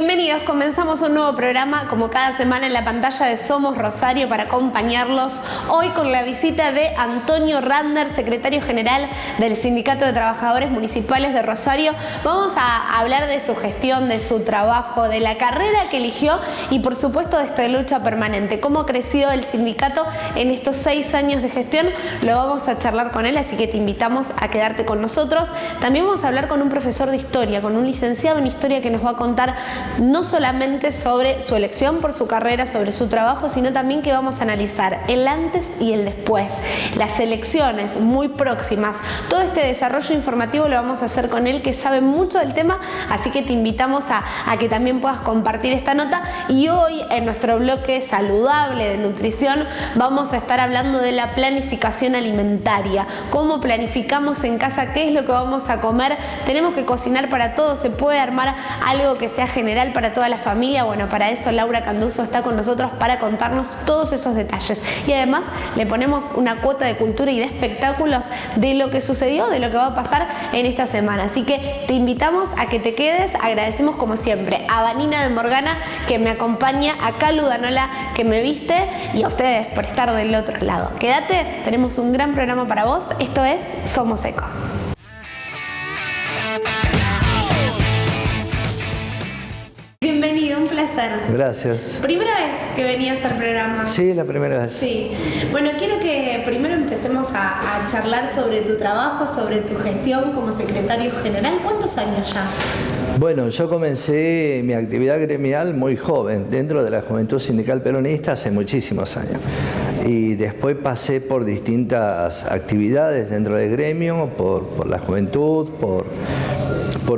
Bienvenidos, comenzamos un nuevo programa como cada semana en la pantalla de Somos Rosario para acompañarlos hoy con la visita de Antonio Randner, secretario general del Sindicato de Trabajadores Municipales de Rosario. Vamos a hablar de su gestión, de su trabajo, de la carrera que eligió y por supuesto de esta lucha permanente. Cómo ha crecido el sindicato en estos 6 años de gestión, lo vamos a charlar con él, así que te invitamos a quedarte con nosotros. También vamos a hablar con un profesor de historia, con un licenciado en historia que nos va a contar no solamente sobre su elección por su carrera, sobre su trabajo, sino también que vamos a analizar el antes y el después, las elecciones muy próximas. Todo este desarrollo informativo lo vamos a hacer con él, que sabe mucho del tema, así que te invitamos a que también puedas compartir esta nota. Y hoy en nuestro bloque saludable de nutrición vamos a estar hablando de la planificación alimentaria, cómo planificamos en casa, qué es lo que vamos a comer. Tenemos que cocinar para todos, se puede armar algo que sea general para toda la familia. Bueno, para eso Laura Canduzo está con nosotros para contarnos todos esos detalles. Y además le ponemos una cuota de cultura y de espectáculos de lo que sucedió, de lo que va a pasar en esta semana. Así que te invitamos a que te quedes. Agradecemos como siempre a Vanina de Morgana que me acompaña, a Calu Danola que me viste y a ustedes por estar del otro lado. Quédate, tenemos un gran programa para vos. Esto es Somos Eco. Bienvenido, un placer. Gracias. ¿Primera vez que venías al programa? Sí, la primera vez. Sí. Bueno, quiero que primero empecemos a charlar sobre tu trabajo, sobre tu gestión como secretario general. ¿Cuántos años ya? Bueno, yo comencé mi actividad gremial muy joven, dentro de la Juventud Sindical Peronista hace muchísimos años. Y después pasé por distintas actividades dentro del gremio, por la juventud, por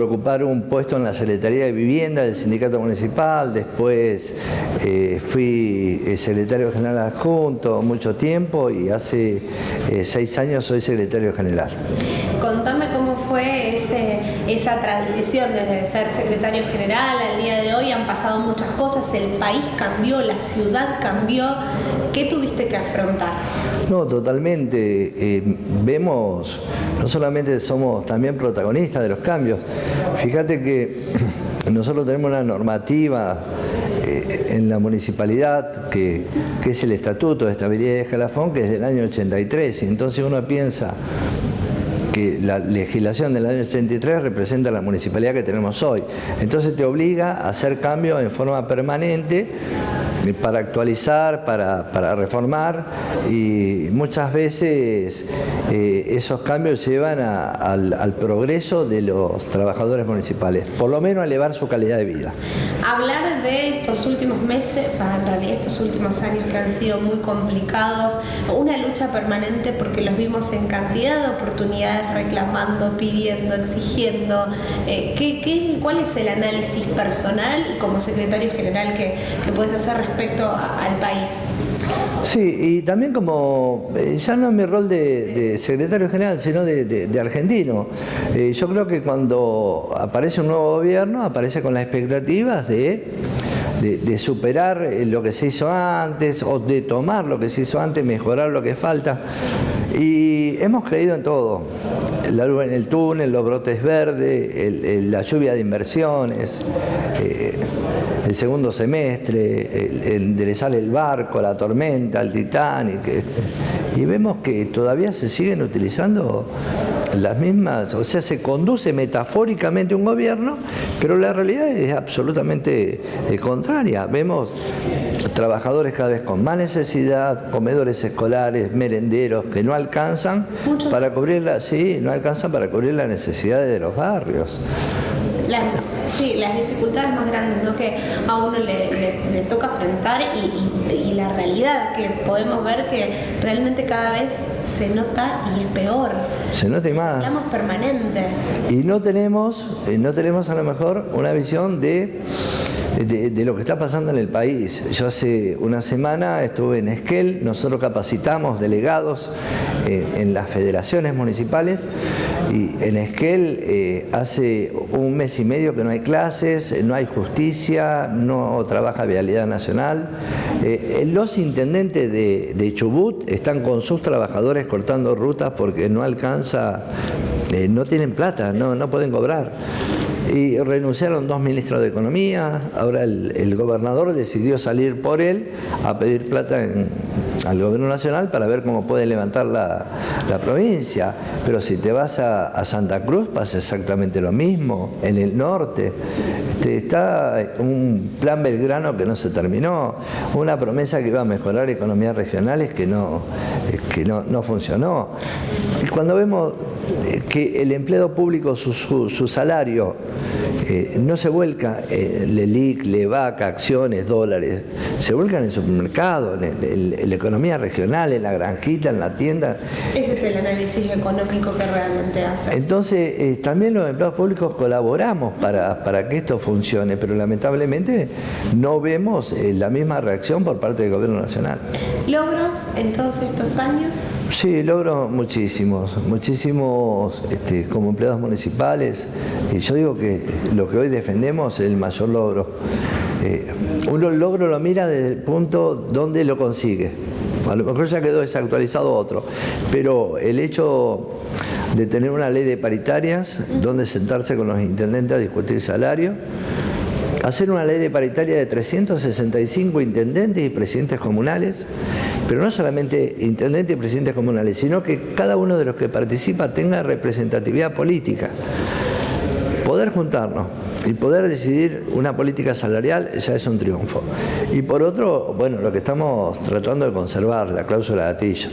ocupar un puesto en la Secretaría de Vivienda del Sindicato Municipal. Después fui secretario general adjunto mucho tiempo y hace 6 años soy secretario general. Contame cómo fue esa transición desde ser secretario general al día de hoy. Han pasado muchas cosas, el país cambió, la ciudad cambió. ¿Qué tuviste que afrontar? No, totalmente. Vemos, no solamente somos también protagonistas de los cambios. Fíjate que nosotros tenemos una normativa en la municipalidad que es el Estatuto de Estabilidad y Escalafón, que es del año 83. Y entonces uno piensa que la legislación del año 83 representa la municipalidad que tenemos hoy. Entonces te obliga a hacer cambios en forma permanente para actualizar, para reformar, y muchas veces esos cambios llevan al progreso de los trabajadores municipales, por lo menos a elevar su calidad de vida. Hablar de estos últimos meses, en realidad estos últimos años que han sido muy complicados, una lucha permanente porque los vimos en cantidad de oportunidades reclamando, pidiendo, exigiendo. ¿Cuál es el análisis personal y como secretario general que puedes hacer respecto al país? Sí, y también como, ya no es mi rol de secretario general, sino de argentino. Yo creo que cuando aparece un nuevo gobierno, aparece con las expectativas de superar lo que se hizo antes, o de tomar lo que se hizo antes, mejorar lo que falta. Y hemos creído en todo. La luz en el túnel, los brotes verdes, la lluvia de inversiones, el segundo semestre, enderezar el barco, la tormenta, el Titanic. Y vemos que todavía se siguen utilizando las mismas, o sea, se conduce metafóricamente un gobierno, pero la realidad es absolutamente contraria. Vemos trabajadores cada vez con más necesidad, comedores escolares, merenderos que no alcanzan para cubrir las necesidades de los barrios. Las dificultades más grandes, ¿no?, que a uno le toca enfrentar y la realidad que podemos ver que realmente cada vez se nota y es peor. Se nota y más. Estamos permanente. Y no tenemos a lo mejor una visión de lo que está pasando en el país. Yo hace una semana estuve en Esquel, nosotros capacitamos delegados en las federaciones municipales, y en Esquel hace 1 mes y medio que no hay clases, no hay justicia, no trabaja Vialidad Nacional. Los intendentes de Chubut están con sus trabajadores cortando rutas porque no alcanza, no tienen plata, no pueden cobrar. Y renunciaron 2 ministros de Economía, ahora el gobernador decidió salir por él a pedir plata al gobierno nacional para ver cómo puede levantar la provincia. Pero si te vas a Santa Cruz pasa exactamente lo mismo, en el norte. Está un plan Belgrano que no se terminó, una promesa que iba a mejorar economías regionales que no funcionó. Y cuando vemos que el empleado público, su salario no se vuelca LELIC, LEVAC, acciones, dólares, se vuelcan en el supermercado, en la economía regional, en la granjita, en la tienda. Ese es el análisis económico que realmente hace. Entonces, también los empleados públicos colaboramos para que esto funcione, pero lamentablemente no vemos la misma reacción por parte del gobierno nacional. ¿Logros en todos estos años? Sí, logros muchísimos como empleados municipales. Y yo digo que lo que hoy defendemos es el mayor logro. Uno el logro lo mira desde el punto donde lo consigue. A lo mejor ya quedó desactualizado otro, pero el hecho de tener una ley de paritarias, donde sentarse con los intendentes a discutir salario, hacer una ley de paritaria de 365 intendentes y presidentes comunales, pero no solamente intendentes y presidentes comunales, sino que cada uno de los que participa tenga representatividad política. Poder juntarnos y poder decidir una política salarial ya es un triunfo. Y por otro, bueno, lo que estamos tratando de conservar, la cláusula gatillo.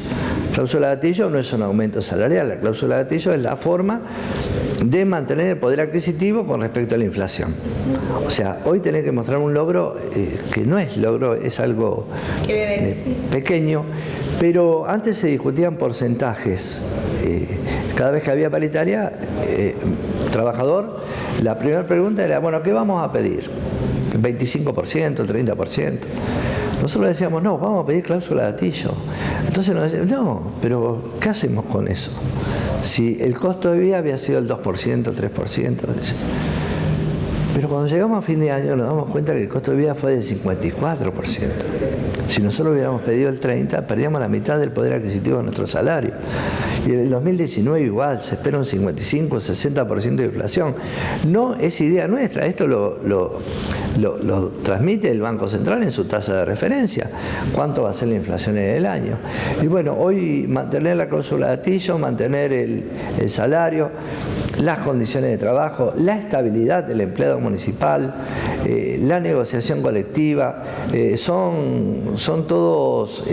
La cláusula gatillo no es un aumento salarial, la cláusula gatillo es la forma de mantener el poder adquisitivo con respecto a la inflación. O sea, hoy tenés que mostrar un logro que no es logro, es algo pequeño, pero antes se discutían porcentajes. Cada vez que había paritaria, trabajador, la primera pregunta era, bueno, ¿qué vamos a pedir? ¿25%, 30%? Nosotros decíamos, no, vamos a pedir cláusula gatillo. Entonces nos decían, no, pero ¿qué hacemos con eso? Si el costo de vida había sido el 2%, 3%. Pero cuando llegamos a fin de año nos damos cuenta que el costo de vida fue del 54%. Si nosotros hubiéramos pedido el 30%, perdíamos la mitad del poder adquisitivo de nuestro salario. Y en el 2019 igual, se espera un 55, 60% de inflación. No es idea nuestra, esto lo transmite el Banco Central en su tasa de referencia. ¿Cuánto va a ser la inflación en el año? Y bueno, hoy mantener la cláusula gatillo, mantener el salario, las condiciones de trabajo, la estabilidad del empleado municipal, la negociación colectiva, son todos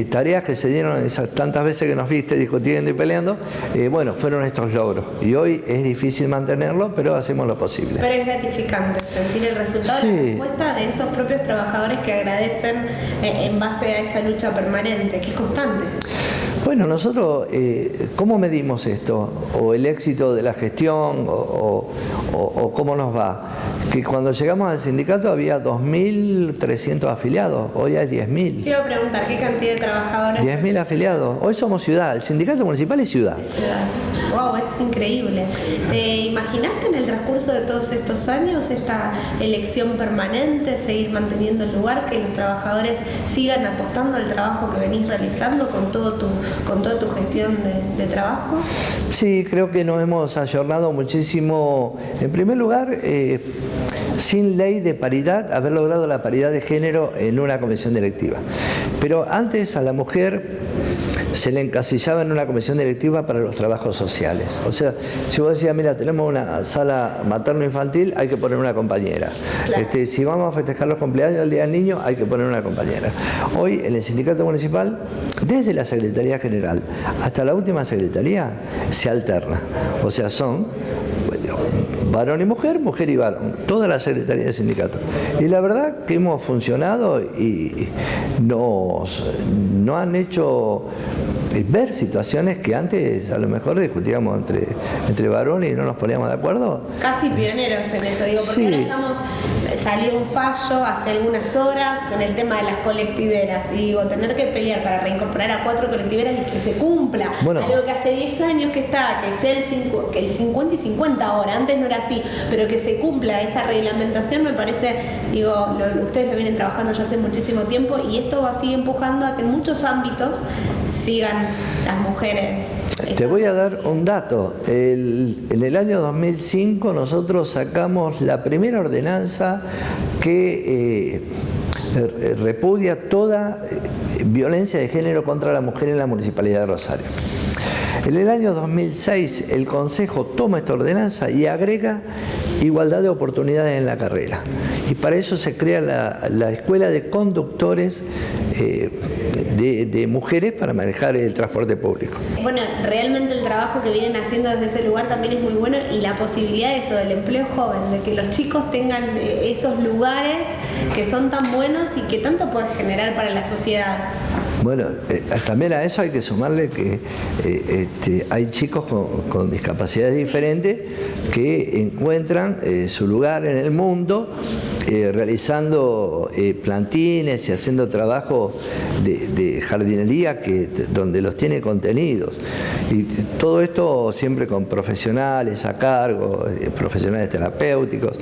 tareas que se dieron esas tantas veces que nos viste discutiendo y peleando, bueno, fueron estos logros. Y hoy es difícil mantenerlo, pero hacemos lo posible. Pero es gratificante sentir el resultado de la respuesta de esos propios trabajadores que agradecen en base a esa lucha permanente, que es constante. Bueno, nosotros, ¿cómo medimos esto? ¿O el éxito de la gestión? ¿O cómo nos va? Que cuando llegamos al sindicato había 2.300 afiliados, hoy hay 10.000. Quiero preguntar, ¿qué cantidad de trabajadores? 10.000 afiliados. Hoy somos ciudad, el sindicato municipal es ciudad. Wow, es increíble. ¿Te imaginaste en el transcurso de todos estos años esta elección permanente, seguir manteniendo el lugar, que los trabajadores sigan apostando al trabajo que venís realizando con toda tu gestión de trabajo? Sí, creo que nos hemos ayornado muchísimo. En primer lugar, sin ley de paridad, haber logrado la paridad de género en una comisión directiva. Pero antes a la mujer se le encasillaba en una comisión directiva para los trabajos sociales. O sea, si vos decías, mira, tenemos una sala materno-infantil, hay que poner una compañera. Claro. Si vamos a festejar los cumpleaños del Día del Niño, hay que poner una compañera. Hoy, en el sindicato municipal, desde la Secretaría General hasta la última secretaría, se alterna. O sea, son varón y mujer, mujer y varón, toda la secretaría del sindicato. Y la verdad que hemos funcionado y nos han hecho ver situaciones que antes a lo mejor discutíamos entre varones y no nos poníamos de acuerdo. Casi pioneros en eso, digo, porque ahora estamos salió un fallo hace algunas horas con el tema de las colectiveras, y digo, tener que pelear para reincorporar a 4 colectiveras y que se cumpla, algo que hace 10 años que está, que sea el 50 y 50 ahora, antes no era así, pero que se cumpla esa reglamentación me parece, digo, ustedes lo vienen trabajando ya hace muchísimo tiempo, y esto va a seguir empujando a que en muchos ámbitos sigan las mujeres. Te voy a dar un dato. En el año 2005 nosotros sacamos la primera ordenanza que repudia toda violencia de género contra la mujer en la Municipalidad de Rosario. En el año 2006 el Consejo toma esta ordenanza y agrega igualdad de oportunidades en la carrera. Y para eso se crea la Escuela de Conductores de mujeres para manejar el transporte público. Bueno, realmente el trabajo que vienen haciendo desde ese lugar también es muy bueno, y la posibilidad de eso, del empleo joven, de que los chicos tengan esos lugares que son tan buenos y que tanto pueden generar para la sociedad. Bueno, también a eso hay que sumarle que hay chicos con discapacidades diferentes que encuentran su lugar en el mundo realizando plantines y haciendo trabajo de jardinería donde los tiene contenidos. Y todo esto siempre con profesionales a cargo, profesionales terapéuticos.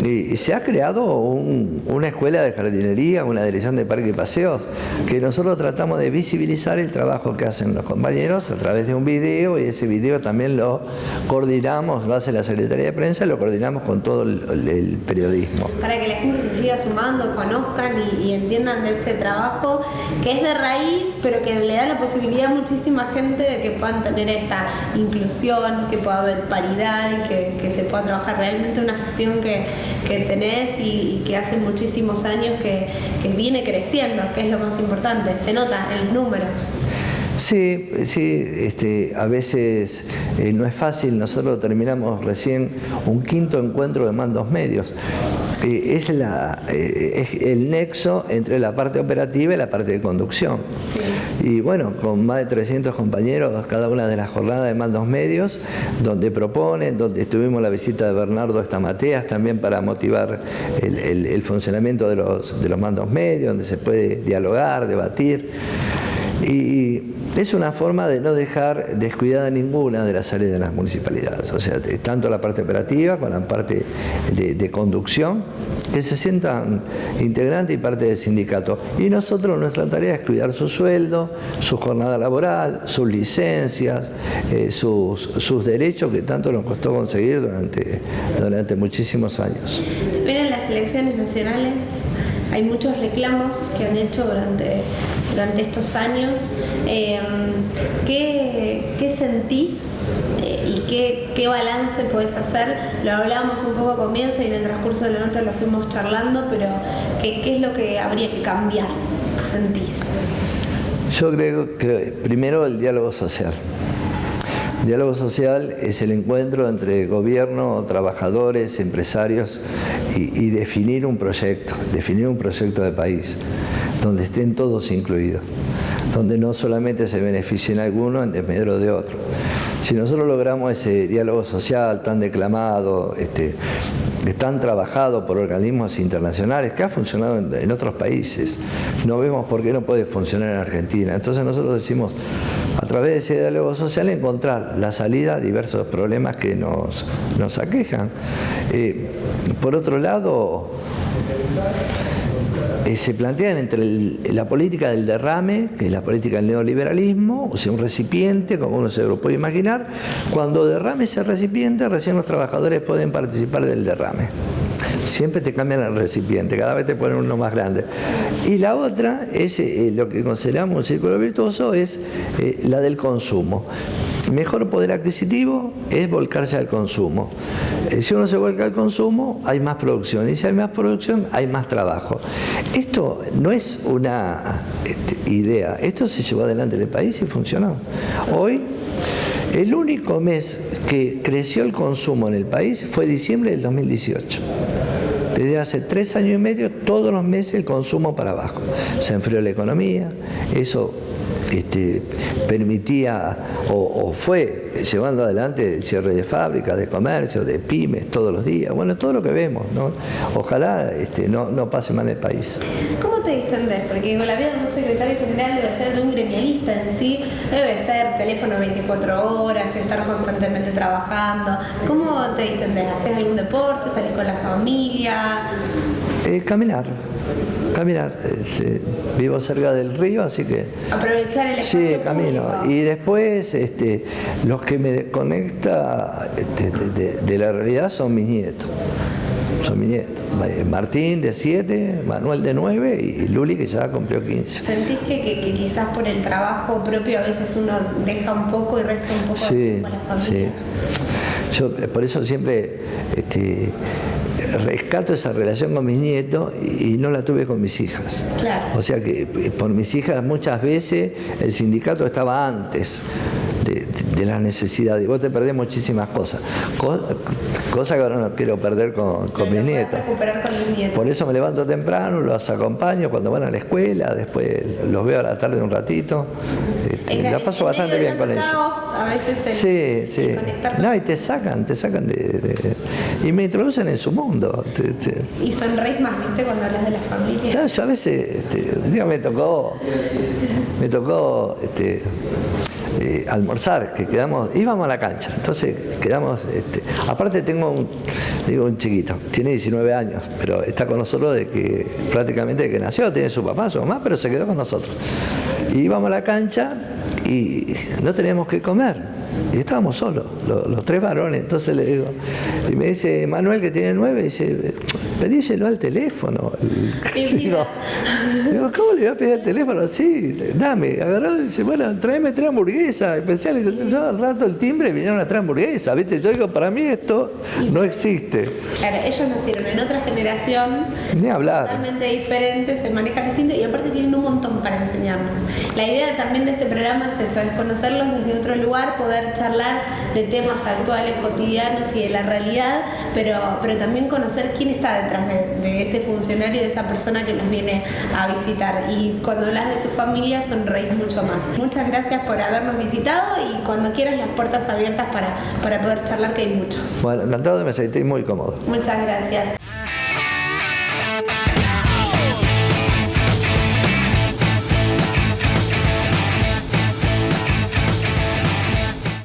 Y se ha creado una escuela de jardinería, una dirección de parques y paseos, que nosotros tratamos de visibilizar el trabajo que hacen los compañeros a través de un video, y ese video también lo coordinamos, lo hace la Secretaría de Prensa, y lo coordinamos con todo el periodismo. Para que la gente se siga sumando, conozcan y entiendan de ese trabajo que es de raíz, pero que le da la posibilidad a muchísima gente de que puedan tener esta inclusión, que pueda haber paridad y que se pueda trabajar realmente una gestión que tenés y que hace muchísimos años que viene creciendo, que es lo más importante, se nota en los números. Sí, a veces no es fácil. Nosotros terminamos recién un 5.º encuentro de mandos medios. Es el nexo entre la parte operativa y la parte de conducción. Sí. Y bueno, con más de 300 compañeros cada una de las jornadas de mandos medios, donde proponen, donde tuvimos la visita de Bernardo Estamateas también para motivar el funcionamiento de los mandos medios, donde se puede dialogar, debatir. Y es una forma de no dejar descuidada ninguna de las áreas de las municipalidades, o sea, tanto la parte operativa como la parte de conducción, que se sientan integrantes y parte del sindicato. Y nosotros, nuestra tarea es cuidar su sueldo, su jornada laboral, sus licencias, sus derechos que tanto nos costó conseguir durante muchísimos años. Se vienen las elecciones nacionales. Hay muchos reclamos que han hecho durante estos años. ¿Qué sentís y qué balance podés hacer? Lo hablábamos un poco a comienzo y en el transcurso de la nota lo fuimos charlando, pero ¿qué es lo que habría que cambiar, sentís? Yo creo que primero el diálogo social. El diálogo social es el encuentro entre gobierno, trabajadores, empresarios y definir un proyecto de país, donde estén todos incluidos, donde no solamente se beneficien algunos en desmedro de otros. Si nosotros logramos ese diálogo social tan declamado, tan trabajado por organismos internacionales, que ha funcionado en otros países, no vemos por qué no puede funcionar en Argentina. Entonces nosotros decimos, a través de ese diálogo social, encontrar la salida a diversos problemas que nos aquejan. Por otro lado, se plantean entre la política del derrame, que es la política del neoliberalismo, o sea, un recipiente, como uno se lo puede imaginar. Cuando derrame ese recipiente, recién los trabajadores pueden participar del derrame. Siempre te cambian el recipiente, cada vez te ponen uno más grande. Y la otra es lo que consideramos un círculo virtuoso, es la del consumo. Mejor poder adquisitivo es volcarse al consumo. Si uno se vuelca al consumo, hay más producción. Y si hay más producción, hay más trabajo. Esto no es una idea. Esto se llevó adelante en el país y funcionó. Hoy, el único mes que creció el consumo en el país fue diciembre del 2018. Desde hace 3 años y medio, todos los meses el consumo para abajo. Se enfrió la economía, eso permitía o fue llevando adelante el cierre de fábricas, de comercio, de pymes todos los días. Bueno, todo lo que vemos, ¿no? Ojalá no pase mal el país. ¿Cómo te distendés? Porque la vida de un secretario general debe ser de un gremialista en sí, debe ser teléfono 24 horas, estar constantemente trabajando. ¿Cómo te distendés? ¿Haces algún deporte? ¿Salís con la familia? Caminar. Vivo cerca del río, así que... Aprovechar el espacio Sí, camino. público. Y después, los que me desconecta de la realidad son mis nietos. Martín de 7, Manuel de 9 y Luli que ya cumplió 15. ¿Sentís que quizás por el trabajo propio a veces uno deja un poco y resta un poco de tiempo a la familia? Sí. Yo por eso siempre rescato esa relación con mis nietos y no la tuve con mis hijas. Claro. O sea que por mis hijas muchas veces el sindicato estaba antes de las necesidades. Vos te perdés muchísimas cosas. Cosas que ahora no quiero perder con mis nietos. Recuperar con los nietos. Por eso me levanto temprano, los acompaño cuando van a la escuela, después los veo a la tarde un ratito. La paso bastante bien con ellos. A veces el conectar con... No, y te sacan y me introducen en su mundo. Y sonreís más, ¿viste? Cuando hablas de la familia. Claro, yo a veces, un día me tocó almorzar, que íbamos a la cancha, entonces quedamos, aparte tengo un chiquito, tiene 19 años, pero está con nosotros prácticamente desde que nació, tiene su papá, su mamá, pero se quedó con nosotros. Y íbamos a la cancha y no teníamos que comer. Y estábamos solos, los 3 varones. Entonces le digo, y me dice Manuel, que tiene 9, dice, pedíselo al teléfono. Digo, ¿cómo le voy a pedir al teléfono? Sí, dame. Agarró y dice, bueno, tráeme 3 hamburguesas especiales. Yo al rato el timbre vinieron a traer hamburguesas, ¿viste? Yo digo, para mí esto no existe. Claro, ellos nacieron en otra generación. Ni hablar. Totalmente diferente, se manejan distinto y aparte tienen un montón para enseñarnos. La idea también de este programa es eso, es conocerlos desde otro lugar, poder charlar de temas actuales, cotidianos y de la realidad, pero también conocer quién está detrás de ese funcionario, de esa persona que nos viene a visitar. Y cuando hablas de tu familia sonreís mucho más. Muchas gracias por habernos visitado y cuando quieras las puertas abiertas para poder charlar, que hay mucho. Bueno, encantado, me sentí muy cómodo. Muchas gracias.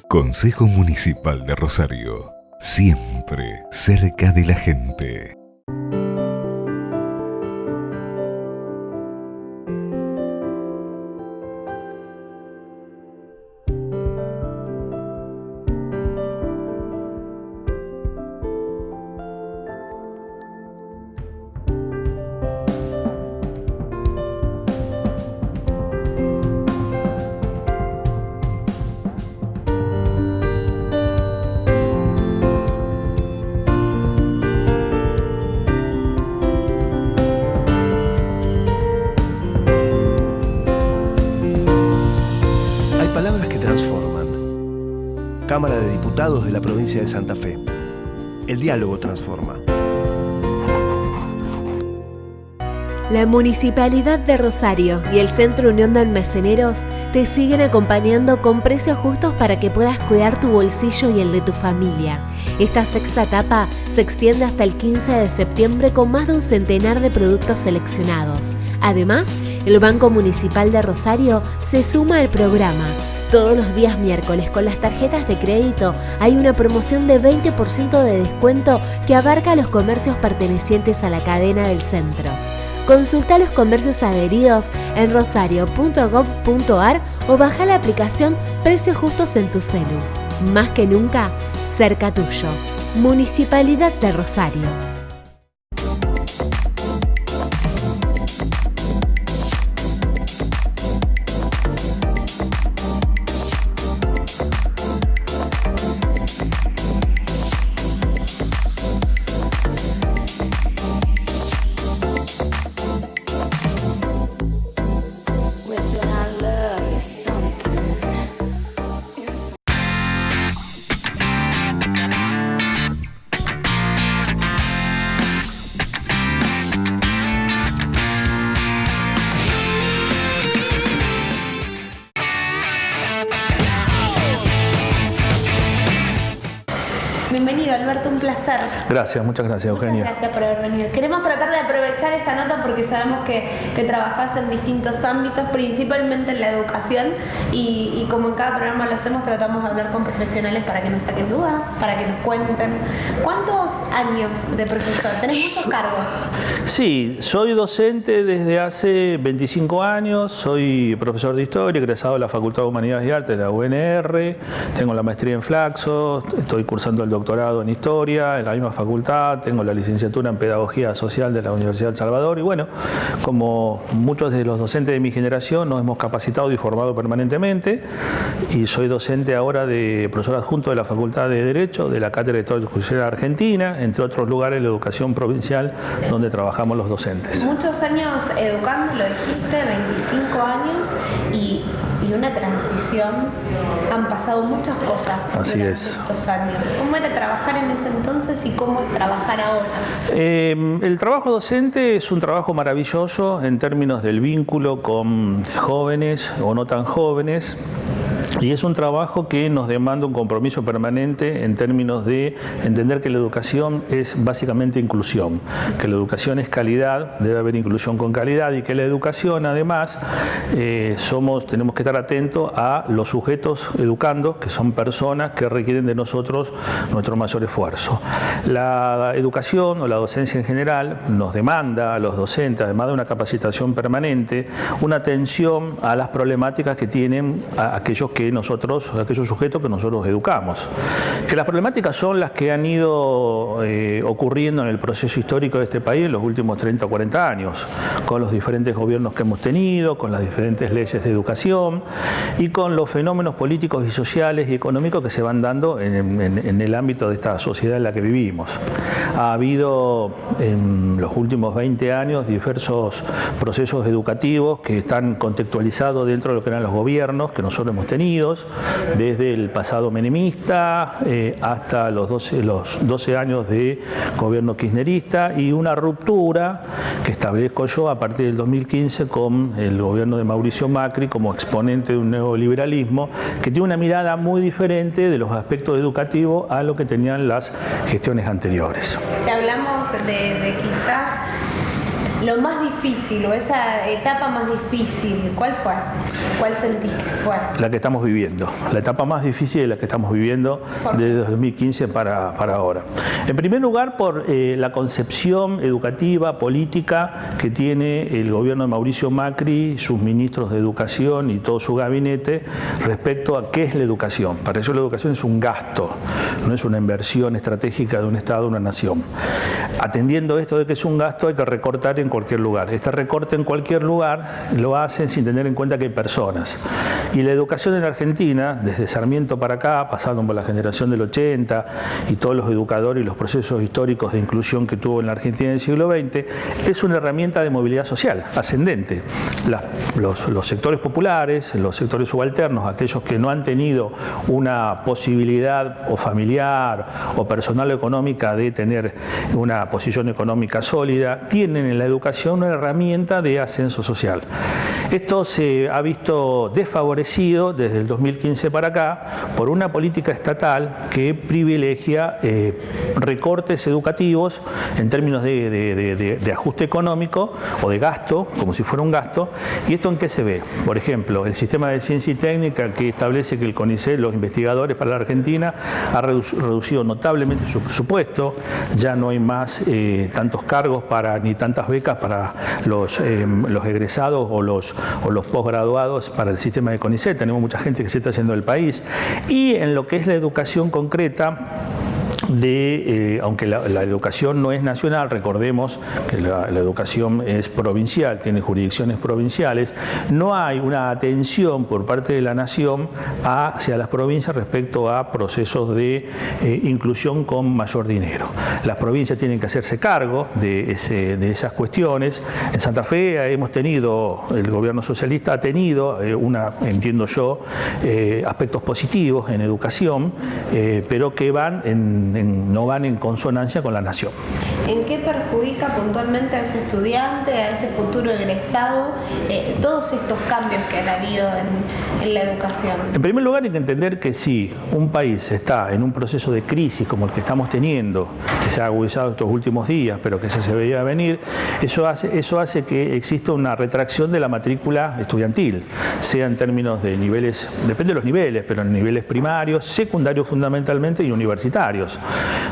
Consejo Municipal de Rosario, siempre cerca de la gente. Cámara de Diputados de la provincia de Santa Fe. El diálogo transforma. La Municipalidad de Rosario y el Centro Unión de Almaceneros te siguen acompañando con precios justos para que puedas cuidar tu bolsillo y el de tu familia. Esta sexta etapa se extiende hasta el 15 de septiembre con más de un centenar de productos seleccionados. Además, el Banco Municipal de Rosario se suma al programa. Todos los días miércoles con las tarjetas de crédito hay una promoción de 20% de descuento que abarca a los comercios pertenecientes a la cadena del centro. Consulta los comercios adheridos en rosario.gov.ar o baja la aplicación Precios Justos en tu celu. Más que nunca, cerca tuyo. Municipalidad de Rosario. Alberto, un placer. Gracias, muchas gracias, Eugenia. Muchas gracias por haber venido. Queremos tratar de aprovechar esta nota porque sabemos que trabajás en distintos ámbitos, principalmente en la educación, y como en cada programa lo hacemos, tratamos de hablar con profesionales para que nos saquen dudas, para que nos cuenten. ¿Cuántos años de profesor? ¿Tenés muchos cargos? Sí, soy docente desde hace 25 años, soy profesor de Historia, egresado de la Facultad de Humanidades y Artes de la UNR, tengo la maestría en Flaxo, estoy cursando el doctorado en Historia en la misma facultad, tengo la licenciatura en Pedagogía Social de la Universidad de El Salvador y bueno, como muchos de los docentes de mi generación nos hemos capacitado y formado permanentemente y soy docente ahora de profesor adjunto de la Facultad de Derecho, de la Cátedra de Historia Judicial Argentina, entre otros lugares la educación provincial donde trabajamos los docentes. Muchos años educando, lo dijiste, 25 años y una transición. Han pasado muchas cosas durante estos años. ¿Cómo era trabajar en ese entonces y cómo es trabajar ahora? El trabajo docente es un trabajo maravilloso en términos del vínculo con jóvenes o no tan jóvenes. Y es un trabajo que nos demanda un compromiso permanente en términos de entender que la educación es básicamente inclusión, que la educación es calidad, debe haber inclusión con calidad y que la educación además tenemos que estar atentos a los sujetos educandos, que son personas que requieren de nosotros nuestro mayor esfuerzo. La educación o la docencia en general nos demanda a los docentes, además de una capacitación permanente, una atención a las problemáticas que tienen aquellos sujetos que nosotros educamos. Que las problemáticas son las que han ido ocurriendo en el proceso histórico de este país en los últimos 30 o 40 años, con los diferentes gobiernos que hemos tenido, con las diferentes leyes de educación y con los fenómenos políticos y sociales y económicos que se van dando en el ámbito de esta sociedad en la que vivimos. Ha habido en los últimos 20 años diversos procesos educativos que están contextualizados dentro de lo que eran los gobiernos que nosotros hemos tenido, desde el pasado menemista hasta los 12 años de gobierno kirchnerista y una ruptura que establezco yo a partir del 2015 con el gobierno de Mauricio Macri como exponente de un neoliberalismo que tiene una mirada muy diferente de los aspectos educativos a lo que tenían las gestiones anteriores. Si hablamos de quizás lo más difícil o esa etapa más difícil, ¿cuál fue? ¿Cuál sentís que fue? La que estamos viviendo. La etapa más difícil es la que estamos viviendo desde 2015 para ahora. En primer lugar, por la concepción educativa, política que tiene el gobierno de Mauricio Macri, sus ministros de educación y todo su gabinete respecto a qué es la educación. Para ellos la educación es un gasto, no es una inversión estratégica de un Estado, una nación. Atendiendo esto de que es un gasto, hay que recortar en cualquier lugar. Este recorte en cualquier lugar lo hacen sin tener en cuenta que hay personas. Y la educación en Argentina, desde Sarmiento para acá, pasando por la generación del 80 y todos los educadores y los procesos históricos de inclusión que tuvo en la Argentina en el siglo XX, es una herramienta de movilidad social ascendente. Los sectores populares, los sectores subalternos, aquellos que no han tenido una posibilidad o familiar o personal o económica de tener una posición económica sólida, tienen en la educación una herramienta de ascenso social. Esto se ha visto desfavorecido desde el 2015 para acá por una política estatal que privilegia recortes educativos en términos de ajuste económico o de gasto, como si fuera un gasto. ¿Y esto en qué se ve? Por ejemplo, el sistema de ciencia y técnica que establece que el CONICET, los investigadores para la Argentina, ha reducido notablemente su presupuesto. Ya no hay más tantos cargos ni tantas becas para los egresados o los posgraduados para el sistema de CONICET. Tenemos mucha gente que se está yendo del país. Y en lo que es la educación concreta, aunque la educación no es nacional, recordemos que la educación es provincial, tiene jurisdicciones provinciales, no hay una atención por parte de la nación hacia las provincias respecto a procesos de inclusión con mayor dinero. Las provincias tienen que hacerse cargo de esas cuestiones. En Santa Fe el gobierno socialista ha tenido entiendo yo, aspectos positivos en educación, pero que no van en consonancia con la nación. ¿En qué perjudica puntualmente a ese estudiante, a ese futuro egresado, todos estos cambios que han habido en la educación? En primer lugar, hay que entender que si un país está en un proceso de crisis como el que estamos teniendo, que se ha agudizado estos últimos días, pero que se veía venir, eso hace que exista una retracción de la matrícula estudiantil, sea en términos de niveles, depende de los niveles, pero en niveles primarios, secundarios fundamentalmente y universitarios.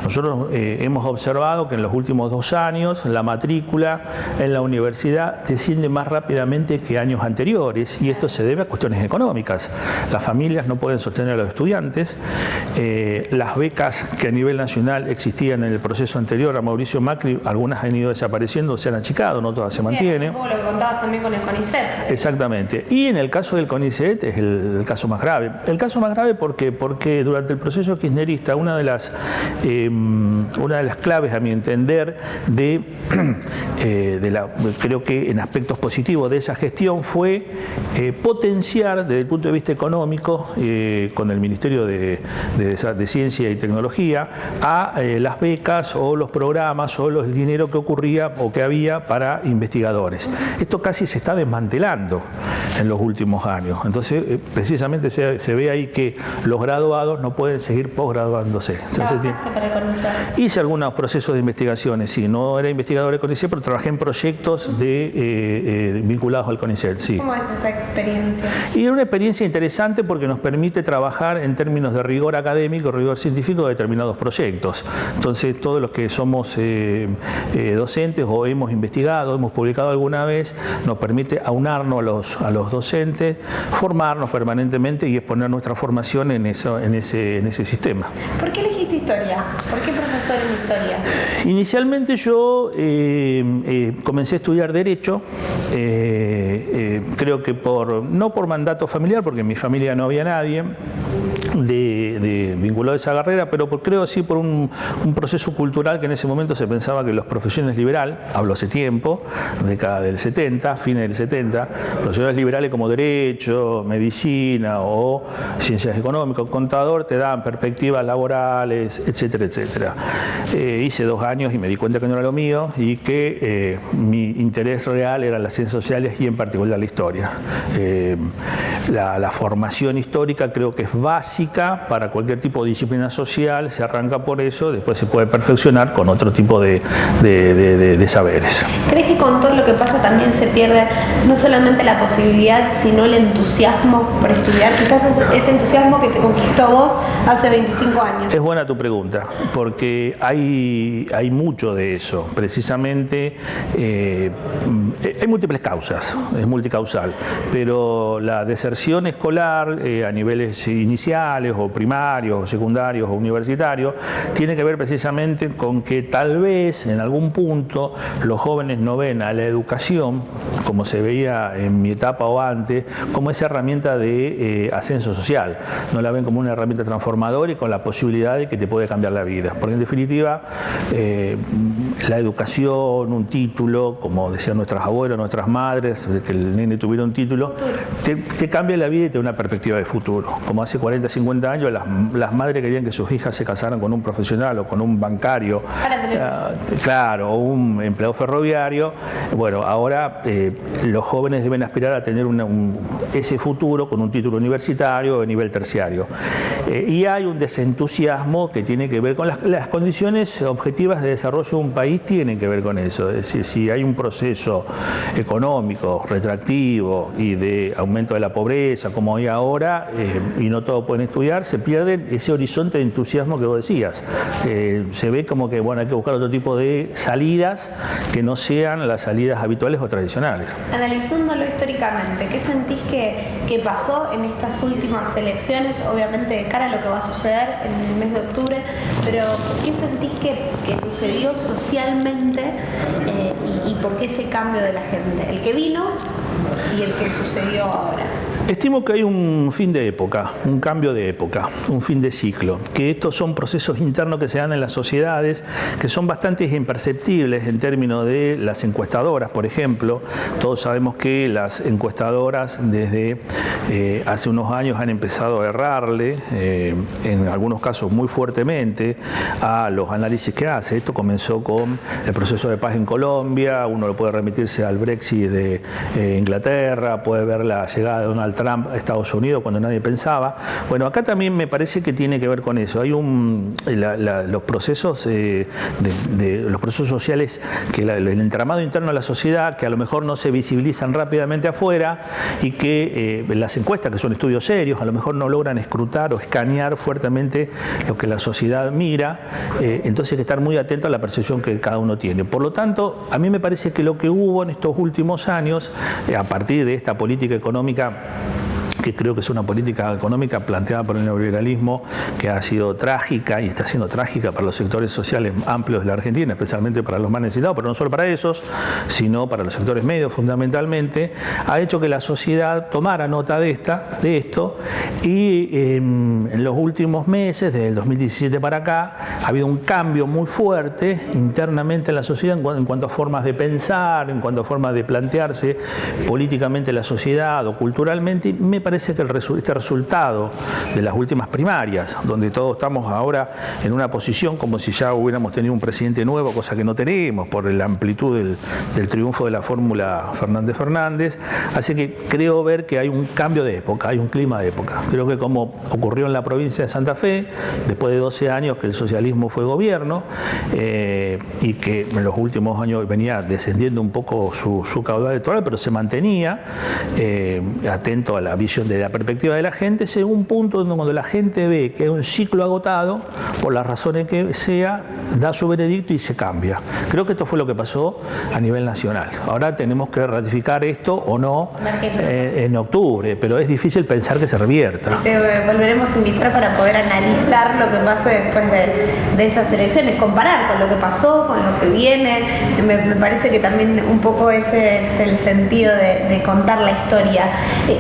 Nosotros hemos observado que en los últimos 2 años la matrícula en la universidad desciende más rápidamente que años anteriores, y esto se debe a cuestiones económicas. Las familias no pueden sostener a los estudiantes, las becas que a nivel nacional existían en el proceso anterior a Mauricio Macri, algunas han ido desapareciendo, se han achicado, no todas se mantienen. Como lo que contabas también con el CONICET. Exactamente. Y en el caso del CONICET es el caso más grave. El caso más grave porque durante el proceso kirchnerista una de las claves, a mi entender, creo que en aspectos positivos de esa gestión fue potenciar desde el punto de vista económico con el Ministerio de Ciencia y Tecnología a las becas o los programas o el dinero que ocurría o que había para investigadores. Esto casi se está desmantelando en los últimos años. Entonces, precisamente se ve ahí que los graduados no pueden seguir posgraduándose. Hice algunos procesos de investigaciones, sí, no era investigador del CONICET, pero trabajé en proyectos vinculados al CONICET, sí. ¿Cómo es esa experiencia? Y era una experiencia interesante porque nos permite trabajar en términos de rigor académico, rigor científico de determinados proyectos. Entonces, todos los que somos docentes o hemos investigado, hemos publicado alguna vez, nos permite aunarnos a los docentes, formarnos permanentemente y exponer nuestra formación en ese sistema. ¿Por qué elegiste historia? ¿Por qué profesor en historia? Inicialmente yo comencé a estudiar Derecho, creo que no por mandato familiar, porque en mi familia no había nadie vinculado a esa carrera, pero creo sí por un proceso cultural que en ese momento se pensaba que las profesiones liberales, hablo hace tiempo, década del 70, fines del 70, profesiones liberales como Derecho, Medicina o Ciencias Económicas, Contador, te dan perspectivas laborales, etcétera, etcétera. Hice 2 años y me di cuenta que no era lo mío y que mi interés real eran las ciencias sociales y en particular la historia. La formación histórica creo que es básica para cualquier tipo de disciplina social, se arranca por eso, después se puede perfeccionar con otro tipo de saberes. ¿Crees que con todo lo que pasa también se pierde no solamente la posibilidad, sino el entusiasmo por estudiar? Quizás ese entusiasmo que te conquistó a vos hace 25 años. Es buena tu pregunta, porque hay mucho de eso. Precisamente hay múltiples causas, es multicausal, pero la deserción escolar a niveles iniciales o primarios o secundarios o universitarios tiene que ver precisamente con que tal vez en algún punto los jóvenes no ven a la educación, como se veía en mi etapa o antes, como esa herramienta de ascenso social. No la ven como una herramienta transformadora y con la posibilidad de que te puede cambiar la vida. Porque en definitiva, la educación, un título, como decían nuestras abuelas, nuestras madres, de que el nene tuviera un título, te cambia la vida y te da una perspectiva de futuro. Como hace 40, 50 años, las madres querían que sus hijas se casaran con un profesional o con un bancario, claro, o un empleado ferroviario. Bueno, ahora los jóvenes deben aspirar a tener ese futuro con un título universitario de nivel terciario. Y hay un desentusiasmo que tiene que ver con las condiciones objetivas de desarrollo de un país, tienen que ver con eso. Es decir, si hay un proceso económico retractivo y de aumento de la pobreza, como hay ahora, y no todos pueden estudiar, se pierde ese horizonte de entusiasmo que vos decías. Se ve como que bueno, hay que buscar otro tipo de salidas que no sean las salidas habituales o tradicionales. Analizándolo históricamente, ¿qué sentís que pasó en estas últimas elecciones? Obviamente de cara a lo que va a suceder en el mes de octubre, pero ¿qué sentís que sucedió socialmente y por qué ese cambio de la gente? El que vino y el que sucedió ahora. Estimo que hay un fin de época, un cambio de época, un fin de ciclo, que estos son procesos internos que se dan en las sociedades, que son bastante imperceptibles en términos de las encuestadoras, por ejemplo. Todos sabemos que las encuestadoras desde hace unos años han empezado a errarle, en algunos casos muy fuertemente, a los análisis que hace. Esto comenzó con el proceso de paz en Colombia, uno lo puede remitirse al Brexit de Inglaterra, puede ver la llegada de Donald Trump a Estados Unidos cuando nadie pensaba. Bueno, acá también me parece que tiene que ver con eso. Hay los procesos los procesos sociales, que el entramado interno de la sociedad, que a lo mejor no se visibilizan rápidamente afuera y que las encuestas, que son estudios serios, a lo mejor no logran escrutar o escanear fuertemente lo que la sociedad mira. Entonces hay que estar muy atento a la percepción que cada uno tiene. Por lo tanto, a mí me parece que lo que hubo en estos últimos años, a partir de esta política económica, que creo que es una política económica planteada por el neoliberalismo, que ha sido trágica y está siendo trágica para los sectores sociales amplios de la Argentina, especialmente para los más necesitados, pero no solo para esos, sino para los sectores medios fundamentalmente, ha hecho que la sociedad tomara nota de esto, y en los últimos meses, desde el 2017 para acá, ha habido un cambio muy fuerte internamente en la sociedad en cuanto a formas de pensar, en cuanto a formas de plantearse políticamente la sociedad o culturalmente. Y me parece que este resultado de las últimas primarias, donde todos estamos ahora en una posición como si ya hubiéramos tenido un presidente nuevo, cosa que no tenemos por la amplitud del triunfo de la fórmula Fernández-Fernández, hace que creo ver que hay un cambio de época, hay un clima de época. Creo que como ocurrió en la provincia de Santa Fe, después de 12 años que el socialismo fue gobierno, y que en los últimos años venía descendiendo un poco su caudal electoral, pero se mantenía atento a la visión de la perspectiva de la gente, llega un punto donde cuando la gente ve que hay un ciclo agotado, por las razones que sea, da su veredicto y se cambia. Creo que esto fue lo que pasó a nivel nacional. Ahora tenemos que ratificar esto o no en octubre, pero es difícil pensar que se revierta. Te volveremos a invitar para poder analizar lo que pase después de esas elecciones, comparar con lo que pasó, con lo que viene. Me parece que también un poco ese es el sentido de contar la historia.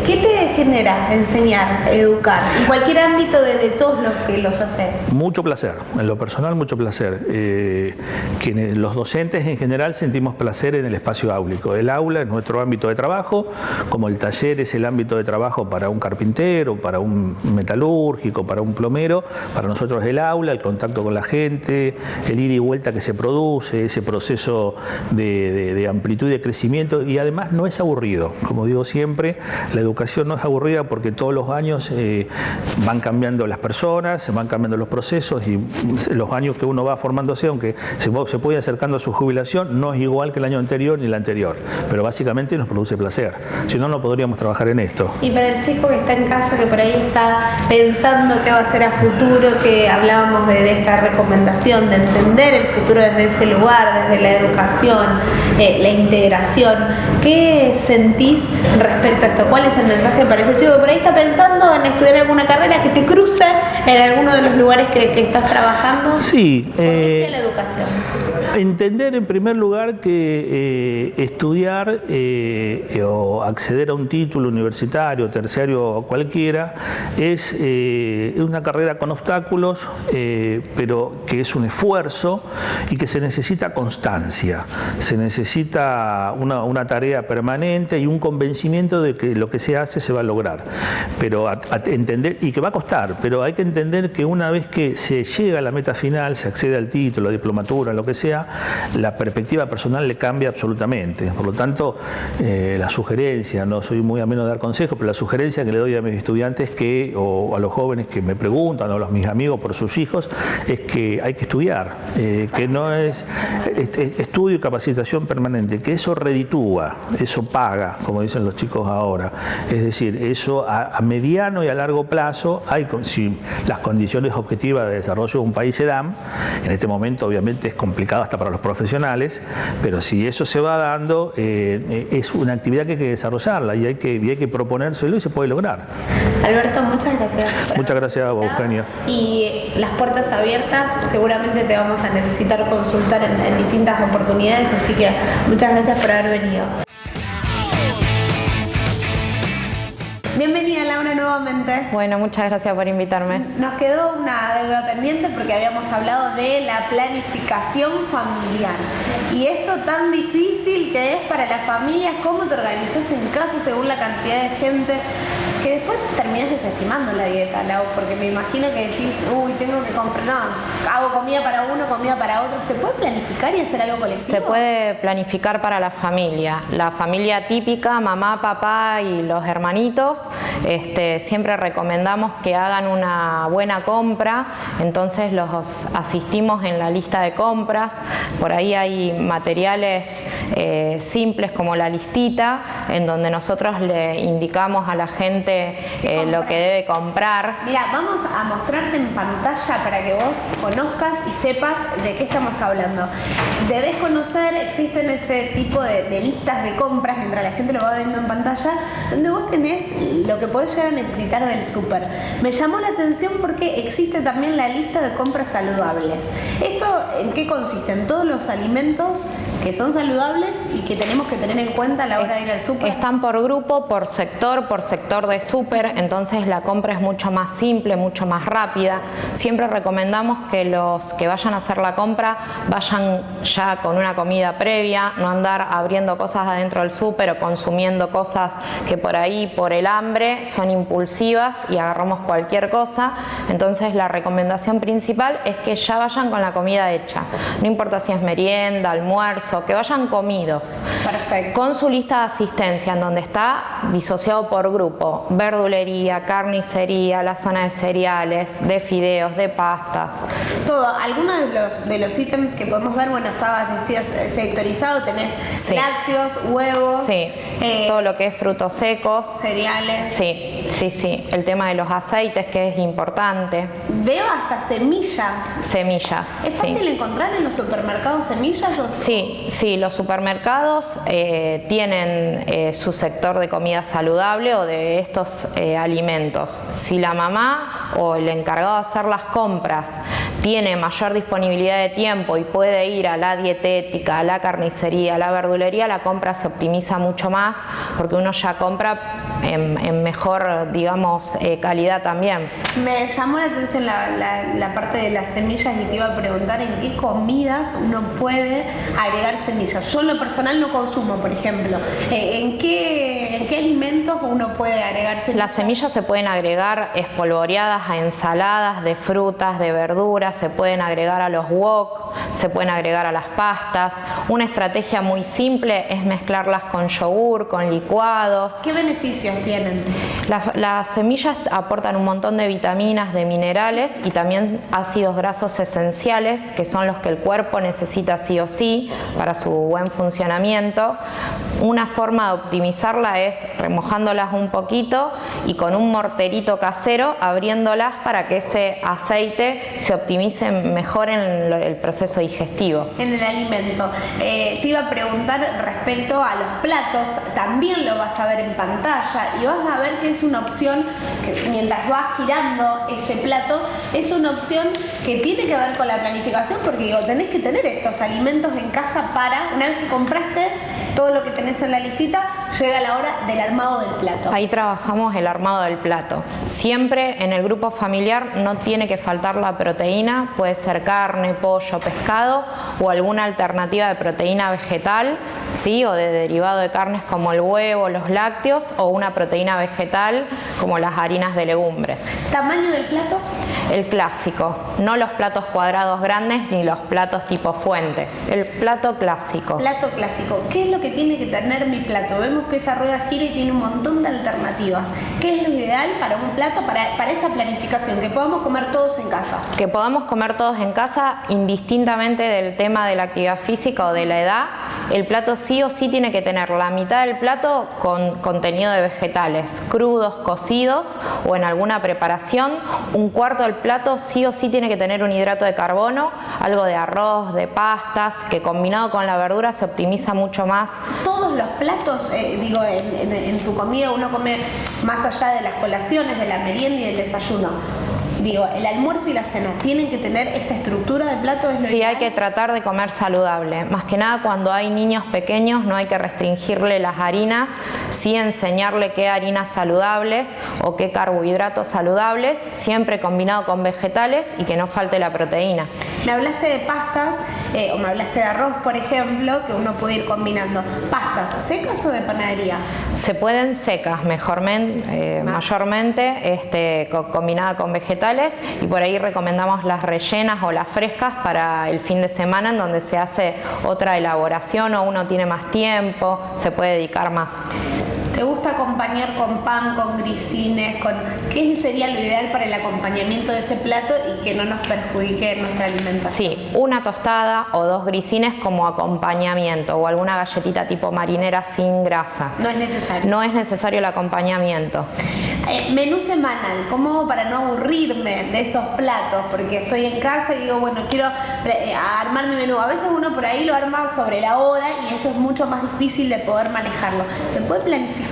¿Qué te genera enseñar, educar, en cualquier ámbito de todos los que los haces? Mucho placer, en lo personal mucho placer. Quienes, los docentes en general sentimos placer en el espacio áulico. El aula es nuestro ámbito de trabajo, como el taller es el ámbito de trabajo para un carpintero, para un metalúrgico, para un plomero. Para nosotros el aula, el contacto con la gente, el ida y vuelta que se produce, ese proceso de amplitud y de crecimiento, y además no es aburrido. Como digo siempre, la educación no es aburrida porque todos los años van cambiando las personas, se van cambiando los procesos, y los años que uno va formándose, aunque se puede ir acercando a su jubilación, no es igual que el año anterior ni el anterior, pero básicamente nos produce placer. Si no, no podríamos trabajar en esto. Y para el chico que está en casa, que por ahí está pensando qué va a ser a futuro, que hablábamos de esta recomendación, de entender el futuro desde ese lugar, desde la educación, la integración, ¿qué sentís respecto a esto? ¿Cuál es el mensaje para ese chico que por ahí está pensando en estudiar alguna carrera, que te cruce en alguno de los lugares que estás trabajando? Sí. ¿Por qué sea la educación? Entender en primer lugar que estudiar o acceder a un título universitario, terciario o cualquiera es una carrera con obstáculos, pero que es un esfuerzo y que se necesita constancia, se necesita una tarea permanente y un convencimiento de que lo que se hace se va a lograr, pero entender, y que va a costar, pero hay que entender que una vez que se llega a la meta final, se accede al título, a la diplomatura, lo que sea, la perspectiva personal le cambia absolutamente. Por lo tanto, la sugerencia, no soy muy ameno de dar consejos, pero la sugerencia que le doy a mis estudiantes o a los jóvenes que me preguntan, o a mis amigos por sus hijos, es que hay que estudiar, que no es estudio y capacitación permanente, que eso reditúa, eso paga, como dicen los chicos ahora. Es decir, eso a mediano y a largo plazo, si las condiciones objetivas de desarrollo de un país se dan, en este momento obviamente es complicado hasta para los profesionales, pero si eso se va dando, es una actividad que hay que desarrollarla y hay que proponérselo y se puede lograr. Alberto, muchas gracias. Muchas gracias a vos, Eugenia. Y las puertas abiertas, seguramente te vamos a necesitar consultar en distintas oportunidades, así que muchas gracias por haber venido. Bienvenida, Laura, nuevamente. Bueno, muchas gracias por invitarme. Nos quedó una deuda pendiente porque habíamos hablado de la planificación familiar. Y esto tan difícil que es para las familias, cómo te organizas en casa según la cantidad de gente, que después terminas desestimando la dieta, Lau, porque me imagino que decís, uy, tengo que comprar, no, hago comida para uno, comida para otro. ¿Se puede planificar y hacer algo colectivo? Se puede planificar para la familia típica, mamá, papá y los hermanitos. Siempre recomendamos que hagan una buena compra, entonces los asistimos en la lista de compras. Por ahí hay materiales simples como la listita, en donde nosotros le indicamos a la gente lo que debe comprar. Mira, vamos a mostrarte en pantalla para que vos conozcas y sepas de qué estamos hablando. Debes conocer, existen ese tipo de listas de compras, mientras la gente lo va viendo en pantalla, donde vos tenés lo que podés llegar a necesitar del súper. Me llamó la atención porque existe también la lista de compras saludables. ¿Esto en qué consiste? En todos los alimentos que son saludables y que tenemos que tener en cuenta a la hora de ir al súper. Están por grupo, por sector de súper, entonces la compra es mucho más simple, mucho más rápida. Siempre recomendamos que los que vayan a hacer la compra vayan ya con una comida previa, no andar abriendo cosas adentro del súper o consumiendo cosas que por ahí, por el hambre, son impulsivas y agarramos cualquier cosa. Entonces la recomendación principal es que ya vayan con la comida hecha. No importa si es merienda, almuerzo, que vayan comidos. Perfecto. Con su lista de asistencia, en donde está disociado por grupo: verdulería, carnicería, la zona de cereales, de fideos, de pastas. Todo. Algunos de los ítems que podemos ver, bueno, decías sectorizado, tenés lácteos, huevos. Sí, todo lo que es frutos secos. Cereales. Sí. El tema de los aceites, que es importante. Veo hasta semillas. Semillas. ¿Es fácil encontrar en los supermercados semillas? ¿O Sí, los supermercados tienen su sector de comida saludable o de estos alimentos. Si la mamá o el encargado de hacer las compras tiene mayor disponibilidad de tiempo y puede ir a la dietética, a la carnicería, a la verdulería, la compra se optimiza mucho más porque uno ya compra en mejor, digamos, calidad también. Me llamó la atención la parte de las semillas y te iba a preguntar en qué comidas uno puede agregar semillas. Yo en lo personal no consumo, por ejemplo. ¿En qué alimentos uno puede agregar semillas? Las semillas se pueden agregar espolvoreadas a ensaladas de frutas, de verduras, se pueden agregar a los wok, se pueden agregar a las pastas. Una estrategia muy simple es mezclarlas con yogur, con licuados. ¿Qué beneficios tienen? Las semillas aportan un montón de vitaminas, de minerales y también ácidos grasos esenciales, que son los que el cuerpo necesita sí o sí para su buen funcionamiento. Una forma de optimizarla es remojándolas un poquito y con un morterito casero abriéndolas para que ese aceite se optimice mejor en el proceso digestivo. En el alimento. Te iba a preguntar respecto a los platos, también lo vas a ver en pantalla y vas a ver que es una opción que mientras vas girando ese plato, es una opción que tiene que ver con la planificación, porque digo, tenés que tener estos alimentos en casa para, una vez que compraste todo lo que tenés en la listita, llega la hora del armado del plato. Ahí trabajamos el armado del plato. Siempre en el grupo familiar no tiene que faltar la proteína, puede ser carne, pollo, pescado o alguna alternativa de proteína vegetal, ¿sí? O de derivado de carnes como el huevo, los lácteos, o una proteína vegetal como las harinas de legumbres. ¿Tamaño del plato? El clásico, no los platos cuadrados grandes ni los platos tipo fuente, el plato clásico. Plato clásico. ¿Qué es lo que tiene que tener mi plato? Vemos que esa rueda gira y tiene un montón de alternativas. ¿Qué es lo ideal para un plato, para esa planificación? Que podamos comer todos en casa. Que podamos comer todos en casa, indistintamente del tema de la actividad física o de la edad. El plato sí o sí tiene que tener la mitad del plato con contenido de vegetales, crudos, cocidos o en alguna preparación. Un cuarto del plato sí o sí tiene que tener un hidrato de carbono, algo de arroz, de pastas, que combinado con la verdura se optimiza mucho más. Todos los platos, en tu comida uno come más allá de las colaciones, de la merienda y del desayuno. Digo, el almuerzo y la cena, ¿tienen que tener esta estructura de plato? ¿Es lo Sí, ideal? hay que tratar de comer saludable. Más que nada cuando hay niños pequeños no hay que restringirle las harinas, sí enseñarle qué harinas saludables o qué carbohidratos saludables, siempre combinado con vegetales y que no falte la proteína. Me hablaste de pastas, o me hablaste de arroz, por ejemplo, que uno puede ir combinando. ¿Pastas secas o de panadería? Se pueden secas, mayormente, combinada con vegetales, y por ahí recomendamos las rellenas o las frescas para el fin de semana, en donde se hace otra elaboración o uno tiene más tiempo, se puede dedicar más. ¿Te gusta acompañar con pan, con grisines, qué sería lo ideal para el acompañamiento de ese plato y que no nos perjudique nuestra alimentación? Sí, una tostada o 2 grisines como acompañamiento, o alguna galletita tipo marinera sin grasa. No es necesario. No es necesario el acompañamiento. Menú semanal, ¿cómo hago para no aburrirme de esos platos? Porque estoy en casa y digo, bueno, quiero armar mi menú. A veces uno por ahí lo arma sobre la hora y eso es mucho más difícil de poder manejarlo. ¿Se puede planificar?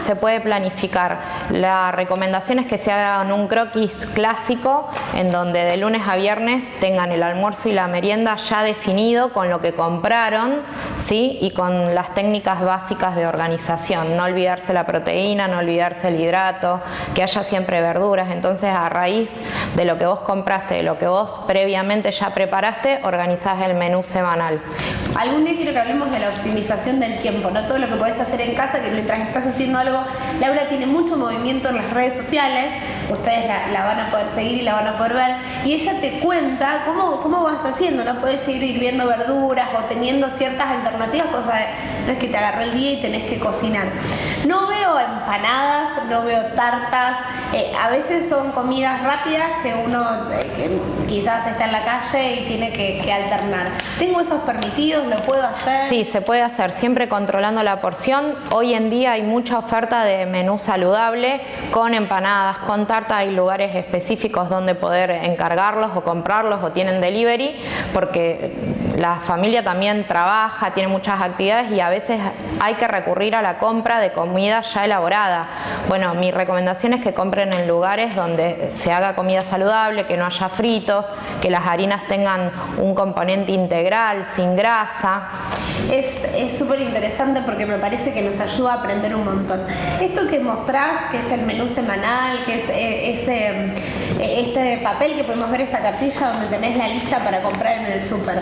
Se puede planificar. La recomendación es que se hagan un croquis clásico en donde de lunes a viernes tengan el almuerzo y la merienda ya definido con lo que compraron, ¿sí? Y con las técnicas básicas de organización. No olvidarse la proteína, no olvidarse el hidrato, que haya siempre verduras. Entonces, a raíz de lo que vos compraste, de lo que vos previamente ya preparaste, organizás el menú semanal. Algún día quiero que hablemos de la optimización del tiempo, ¿no? Todo lo que podés hacer en casa, que mientras estás haciendo algo, Laura tiene mucho movimiento en las redes sociales, ustedes la van a poder seguir y la van a poder ver, y ella te cuenta cómo vas haciendo, ¿no? Podés seguir hirviendo verduras o teniendo ciertas alternativas, cosa de, no es que te agarró el día y tenés que cocinar. No veo empanadas, no veo tartas, a veces son comidas rápidas que uno que quizás está en la calle y tiene que alternar. ¿Tengo esos permitidos? ¿Lo puedo hacer? Sí, se puede hacer, siempre controlando la porción. Hoy en día hay mucha oferta de menú saludable con empanadas, con tarta. Hay lugares específicos donde poder encargarlos o comprarlos o tienen delivery, porque la familia también trabaja, tiene muchas actividades y a veces hay que recurrir a la compra de comida ya elaborada. Bueno, mi recomendación es que compren en lugares donde se haga comida saludable, que no haya fritos, que las harinas tengan un componente integral, sin grasa. Es súper interesante porque me parece que nos ayuda a aprender un montón. Esto que mostrás, que es el menú semanal, que es este papel que podemos ver, esta cartilla donde tenés la lista para comprar en el súper.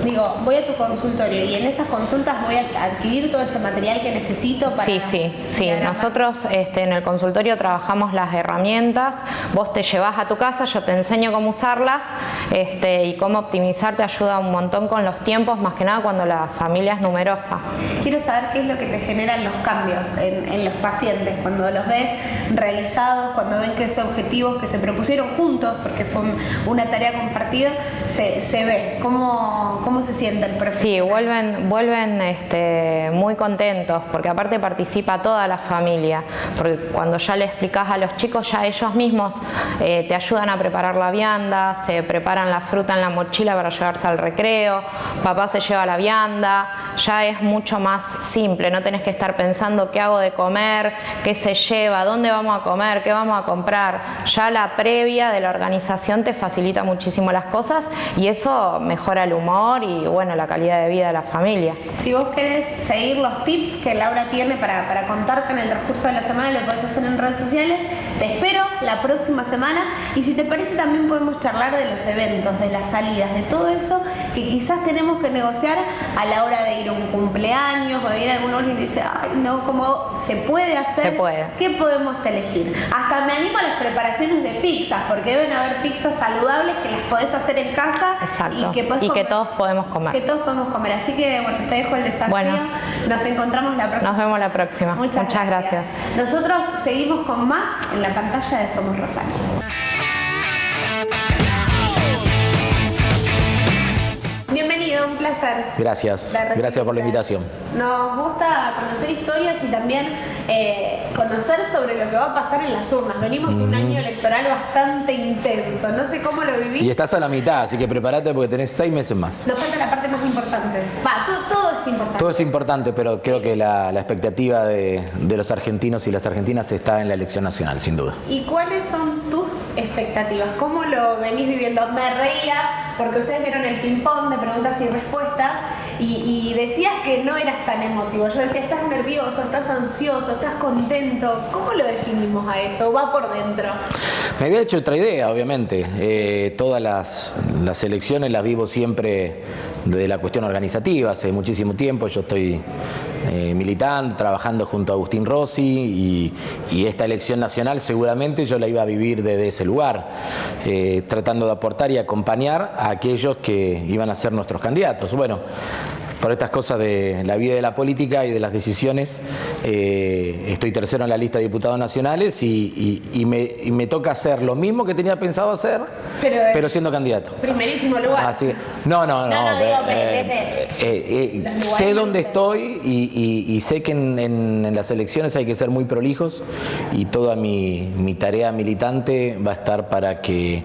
Digo, voy a tu consultorio y en esas consultas voy a adquirir todo ese material que necesito para... Sí. Nosotros en el consultorio trabajamos las herramientas, vos te llevas a tu casa, yo te enseño cómo usarlas y cómo optimizar, te ayuda un montón con los tiempos, más que nada cuando la familia es numerosa. Quiero saber qué es lo que te generan los cambios en los pacientes, cuando los ves realizados, cuando ven que esos objetivos que se propusieron juntos, porque fue una tarea compartida, se ve. ¿Cómo se siente el profesional? Sí, vuelven muy contentos, porque aparte participa toda la familia, porque cuando ya le explicás a los chicos, ya ellos mismos te ayudan a preparar la vianda, se preparan la fruta en la mochila para llevarse al recreo, papá se lleva la vianda, ya es mucho más simple, no tenés que estar pensando qué hago de comer, qué se lleva, dónde vamos a comer, qué vamos a comprar. Ya la previa de la organización te facilita muchísimo las cosas y eso mejora el humor y bueno, la calidad de vida de la familia. Si vos querés seguir los tips que Laura tiene para contarte en el transcurso de la semana, lo podés hacer en redes sociales. Te espero la próxima semana y si te parece también podemos charlar de los eventos, de las salidas, de todo eso que quizás tenemos que negociar a la hora de ir a un cumpleaños o de ir a algún lugar y dice, ay no, ¿cómo se puede hacer? Se puede. ¿Qué podemos elegir? Hasta me animo a las preparaciones de pizzas, porque deben haber pizzas saludables que las podés hacer en casa. Exacto. Y que todos podemos comer. Que todos podemos comer. Así que bueno, te dejo el desafío. Bueno, nos encontramos la próxima. Nos vemos la próxima. Muchas gracias. Nosotros seguimos con más en la pantalla de Somos Rosario. Bienvenido, un placer. Gracias por la invitación. Nos gusta conocer historias y también conocer sobre lo que va a pasar en las urnas. Venimos un año electoral bastante intenso, no sé cómo lo vivís. Y estás a la mitad, así que prepárate porque tenés 6 meses más. Nos falta la parte más importante. Todo es importante. Todo es importante, pero creo que la expectativa de los argentinos y las argentinas está en la elección nacional, sin duda. ¿Y cuáles son tus expectativas? ¿Cómo lo venís viviendo? Me reía porque ustedes vieron el ping-pong de preguntas y respuestas y decías que no eras tan emotivo. Yo decía, estás nervioso, estás ansioso, estás contento. ¿Cómo lo definimos a eso? ¿Va por dentro? Me había hecho otra idea, obviamente. Todas las elecciones las vivo siempre desde la cuestión organizativa. Hace muchísimo tiempo yo estoy militando, trabajando junto a Agustín Rossi y esta elección nacional seguramente yo la iba a vivir desde ese lugar, tratando de aportar y acompañar a aquellos que iban a ser nuestros candidatos. Bueno, por estas cosas de la vida de la política y de las decisiones, estoy tercero en la lista de diputados nacionales y me toca hacer lo mismo que tenía pensado hacer, pero siendo candidato. Primerísimo lugar. Así, no, sé dónde estoy y sé que en las elecciones hay que ser muy prolijos y toda mi tarea militante va a estar para que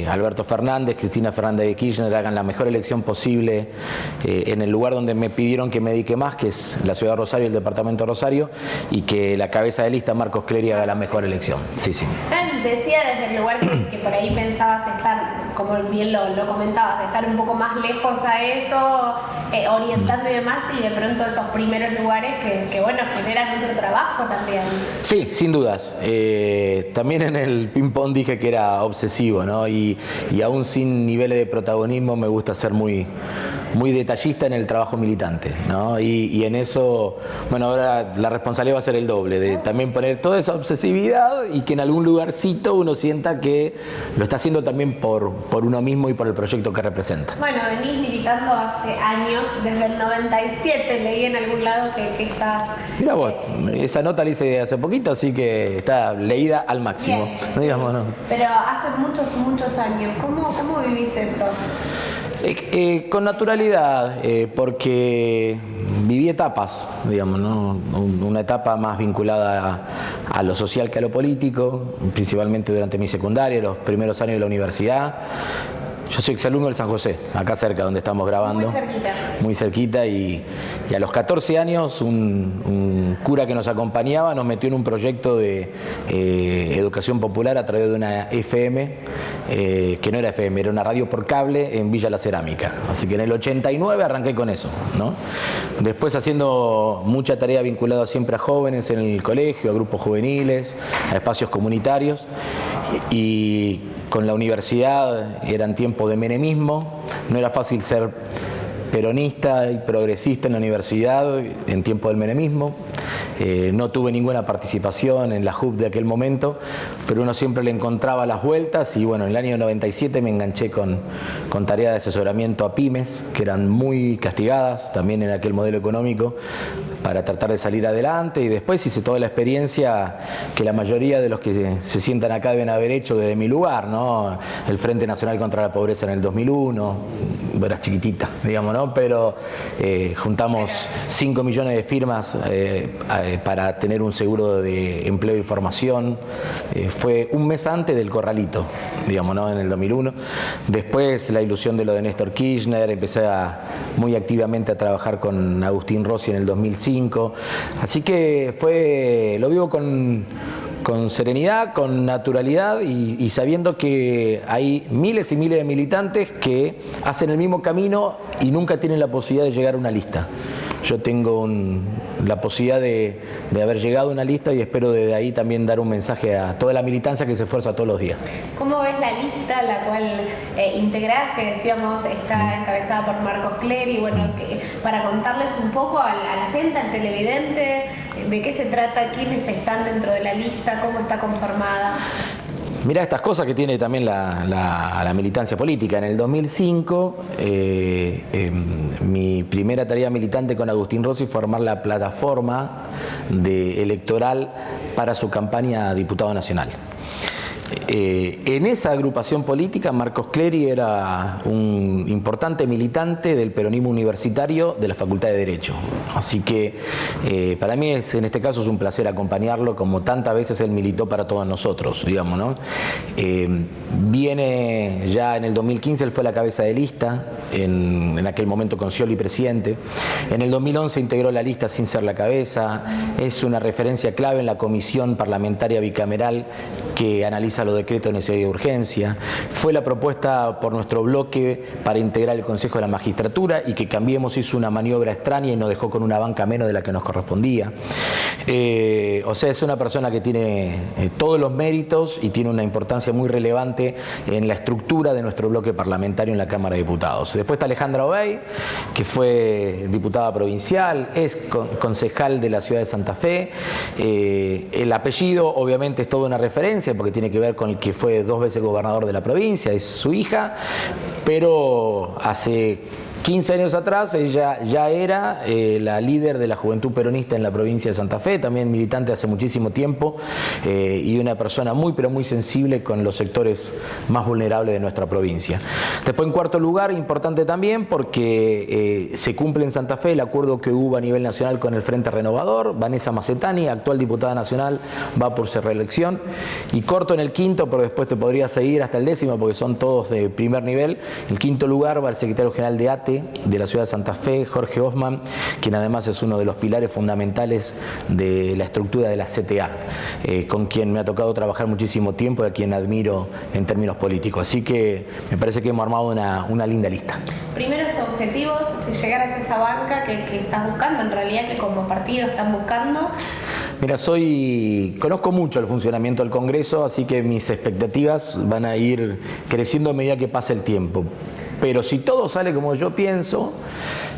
Alberto Fernández, Cristina Fernández de Kirchner hagan la mejor elección posible en el lugar donde me pidieron que me dedique más, que es la ciudad de Rosario, el departamento de Rosario, y que la cabeza de lista, Marcos Clery, haga la mejor elección. Sí, sí. Decía desde el lugar que por ahí pensabas estar, como bien lo comentabas, estar un poco más lejos a eso, orientando y demás, y de pronto esos primeros lugares que bueno, generan otro trabajo también. Sí, sin dudas. También en el ping-pong dije que era obsesivo, ¿no? Y aún sin niveles de protagonismo me gusta ser muy detallista en el trabajo militante, ¿no? Y en eso, bueno, ahora la responsabilidad va a ser el doble, de también poner toda esa obsesividad y que en algún lugarcito uno sienta que lo está haciendo también por uno mismo y por el proyecto que representa. Bueno, venís militando hace años, desde el 97, leí en algún lado que estás... Mira vos, esa nota la hice hace poquito, así que está leída al máximo. Bien, no digamos, no. Pero hace muchos años, ¿cómo vivís eso? Con naturalidad, porque viví etapas, digamos, ¿no? Una etapa más vinculada a lo social que a lo político, principalmente durante mi secundaria, los primeros años de la universidad. Yo soy exalumno del San José, acá cerca donde estamos grabando. Muy cerquita. Muy cerquita y a los 14 años un cura que nos acompañaba nos metió en un proyecto de educación popular a través de una FM, que no era FM, era una radio por cable en Villa La Cerámica. Así que en el 89 arranqué con eso, ¿no? Después haciendo mucha tarea vinculada siempre a jóvenes en el colegio, a grupos juveniles, a espacios comunitarios. Y con la universidad eran tiempos de menemismo, no era fácil ser peronista y progresista en la universidad en tiempo del menemismo. No tuve ninguna participación en la JUP de aquel momento, pero uno siempre le encontraba las vueltas y bueno, en el año 97 me enganché con tareas de asesoramiento a pymes, que eran muy castigadas también en aquel modelo económico, para tratar de salir adelante, y después hice toda la experiencia que la mayoría de los que se sientan acá deben haber hecho desde mi lugar, ¿no? El Frente Nacional contra la Pobreza en el 2001, era chiquitita, digamos, ¿no? Pero juntamos 5 millones de firmas para tener un seguro de empleo y formación. Fue un mes antes del corralito, digamos, ¿no? En el 2001. Después la ilusión de lo de Néstor Kirchner, empecé muy activamente a trabajar con Agustín Rossi en el 2005. Así que lo vivo con serenidad, con naturalidad y sabiendo que hay miles y miles de militantes que hacen el mismo camino y nunca tienen la posibilidad de llegar a una lista. Yo tengo la posibilidad de haber llegado a una lista y espero desde ahí también dar un mensaje a toda la militancia que se esfuerza todos los días. ¿Cómo ves la lista la cual integrás, que decíamos está encabezada por Marcos Clery? Bueno, para contarles un poco a la gente, al televidente, de qué se trata, quiénes están dentro de la lista, cómo está conformada. Mirá estas cosas que tiene también la militancia política. En el 2005, mi primera tarea militante con Agustín Rossi fue formar la plataforma electoral para su campaña a diputado nacional. En esa agrupación política, Marcos Clery era un importante militante del peronismo universitario de la Facultad de Derecho. Así que para mí en este caso es un placer acompañarlo, como tantas veces él militó para todos nosotros, digamos, ¿no? Viene ya en el 2015, él fue la cabeza de lista, en aquel momento con Scioli presidente. En el 2011 integró la lista sin ser la cabeza. Es una referencia clave en la comisión parlamentaria bicameral que analiza los decretos de necesidad y urgencia. Fue la propuesta por nuestro bloque para integrar el Consejo de la Magistratura, y que Cambiemos hizo una maniobra extraña y nos dejó con una banca menos de la que nos correspondía. O sea, es una persona que tiene todos los méritos y tiene una importancia muy relevante en la estructura de nuestro bloque parlamentario en la Cámara de Diputados. Después está Alejandra Obey, que fue diputada provincial, es concejal de la ciudad de Santa Fe. El apellido obviamente es toda una referencia porque tiene que ver con el que fue 2 veces gobernador de la provincia, es su hija, pero hace 15 años atrás ella ya era la líder de la Juventud Peronista en la provincia de Santa Fe, también militante hace muchísimo tiempo, y una persona muy pero muy sensible con los sectores más vulnerables de nuestra provincia. Después, en cuarto lugar, importante también porque se cumple en Santa Fe el acuerdo que hubo a nivel nacional con el Frente Renovador. Vanessa Macetani, actual diputada nacional, va por su reelección. Y corto en el quinto, pero después te podría seguir hasta el 10º porque son todos de primer nivel. El quinto lugar va el secretario general de ATE de la ciudad de Santa Fe, Jorge Osman, quien además es uno de los pilares fundamentales de la estructura de la CTA, con quien me ha tocado trabajar muchísimo tiempo y a quien admiro en términos políticos. Así que me parece que hemos armado una linda lista. Primeros objetivos, si llegaras a esa banca que estás buscando, en realidad que como partido están buscando. Mira, conozco mucho el funcionamiento del Congreso, así que mis expectativas van a ir creciendo a medida que pase el tiempo. Pero si todo sale como yo pienso,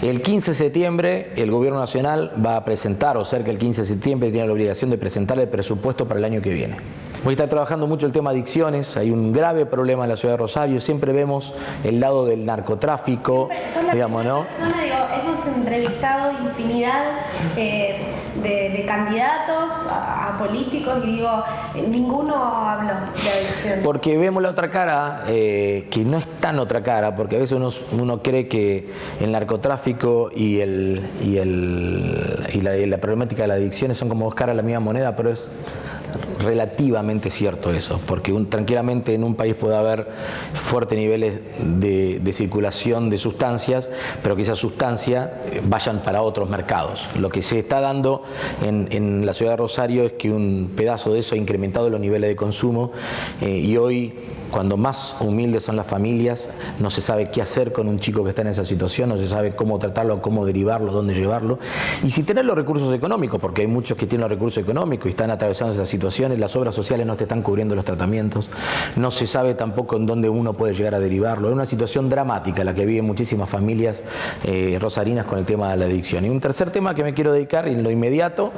el 15 de septiembre el Gobierno Nacional va a presentar, o cerca del 15 de septiembre tiene la obligación de presentar el presupuesto para el año que viene. Voy a estar trabajando mucho el tema de adicciones, hay un grave problema en la ciudad de Rosario, siempre vemos el lado del narcotráfico, digamos, ¿no? Hemos entrevistado infinidad de candidatos a políticos y digo, ninguno habló de adicción. Porque vemos la otra cara, que no es tan otra cara, porque a veces uno cree que el narcotráfico y la problemática de las adicciones son como dos caras de la misma moneda, pero es relativamente cierto eso, porque tranquilamente en un país puede haber fuertes niveles de circulación de sustancias, pero que esas sustancias vayan para otros mercados. Lo que se está dando en la ciudad de Rosario es que un pedazo de eso ha incrementado los niveles de consumo, y hoy, cuando más humildes son las familias, no se sabe qué hacer con un chico que está en esa situación, no se sabe cómo tratarlo, cómo derivarlo, dónde llevarlo. Y si tener los recursos económicos, porque hay muchos que tienen los recursos económicos y están atravesando esas situaciones, las obras sociales no te están cubriendo los tratamientos, no se sabe tampoco en dónde uno puede llegar a derivarlo. Es una situación dramática la que viven muchísimas familias rosarinas con el tema de la adicción. Y un tercer tema que me quiero dedicar en lo inmediato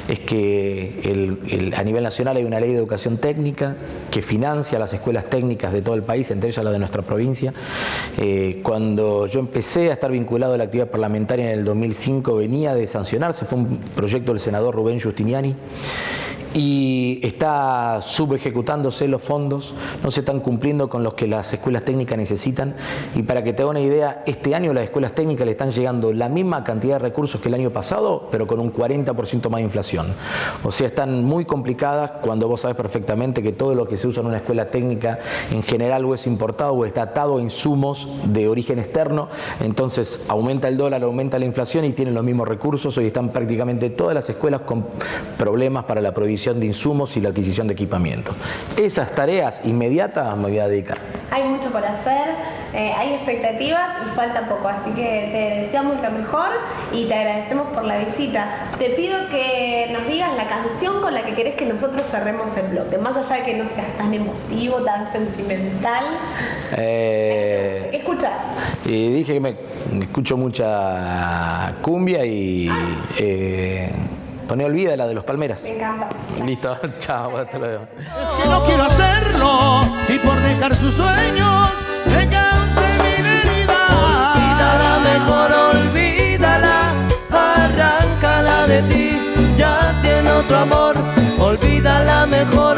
es que a nivel nacional hay una ley de educación técnica que financia las escuelas técnicas de todo el país, entre ellas la de nuestra provincia. Cuando yo empecé a estar vinculado a la actividad parlamentaria en el 2005 venía de sancionarse, fue un proyecto del senador Rubén Giustiniani, y está subejecutándose los fondos, no se están cumpliendo con los que las escuelas técnicas necesitan. Y para que te haga una idea, este año las escuelas técnicas le están llegando la misma cantidad de recursos que el año pasado, pero con un 40% más de inflación. O sea, están muy complicadas cuando vos sabes perfectamente que todo lo que se usa en una escuela técnica en general o es importado o está atado a insumos de origen externo. Entonces aumenta el dólar, aumenta la inflación y tienen los mismos recursos. Hoy están prácticamente todas las escuelas con problemas para la provisión de insumos y la adquisición de equipamiento. Esas tareas inmediatas me voy a dedicar. Hay mucho por hacer, hay expectativas y falta poco, así que te deseamos lo mejor y te agradecemos por la visita. Te pido que nos digas la canción con la que querés que nosotros cerremos el bloque, más allá de que no seas tan emotivo, tan sentimental. ¿Qué escuchás? Dije que me escucho mucha cumbia y Poné Olvídala de los Palmeras. Me encanta. Listo, chao, hasta luego. Es que no quiero hacerlo, si por dejar sus sueños me cause mi herida. Olvídala, mejor olvídala, arráncala de ti, ya tiene otro amor. Olvídala, mejor